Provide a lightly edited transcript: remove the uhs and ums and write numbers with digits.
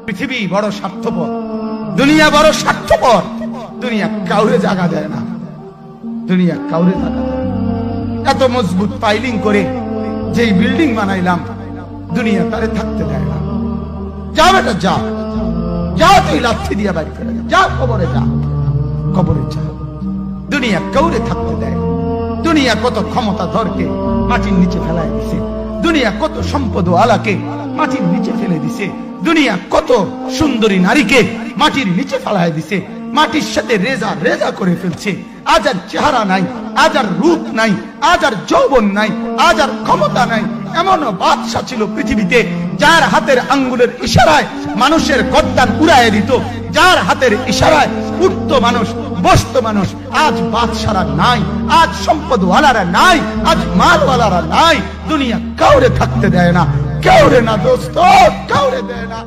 পৃথিবী বড় স্বার্থপর, দুনিয়া বড় স্বার্থপর। দুনিয়া কাউরে জায়গা দেয় না, দুনিয়া কাউরে জায়গা দেয় না। এত মজবুত পাইলিং করে যেই বিল্ডিং বানাইলাম, দুনিয়া তারে থাকতে দেয় না। যা বেটা যা, যা তুই লাথি দিয়া বাড়ি করে যা, কবরে যা, কবরে যা। দুনিয়া কাউরে থাকতে দেয়। দুনিয়া কত ক্ষমতা ধরকে মাটির নিচে ফেলায় দিছে, দুনিয়া কত সম্পদ আলাকে মাটির নিচে ফেলে দিছে, দুনিয়া কত সুন্দরী নারীকে মাটির নিচে ফেলায় দিছে, মাটির সাথে রেজা রেজা করে ফেলছে। আজ আর চেহারা নাই, আজ আর রূপ নাই, আজ আর যৌবন নাই, আজ আর ক্ষমতা নাই। এমন বাদশা ছিল পৃথিবীতে যার হাতের আঙ্গুলের ইশারায় মানুষের গর্দান উড়াইয়া দিত, যার হাতের ইশারায় উঠত মানুষ, বসত মানুষ। আজ বাদশারা নাই, আজ সম্পদওয়ালারা নাই, আজ মালওয়ালারা নাই। দুনিয়া কাউরে থাকতে দেয় না, কাউরে না দোস্ত, কাউরে দেয় না।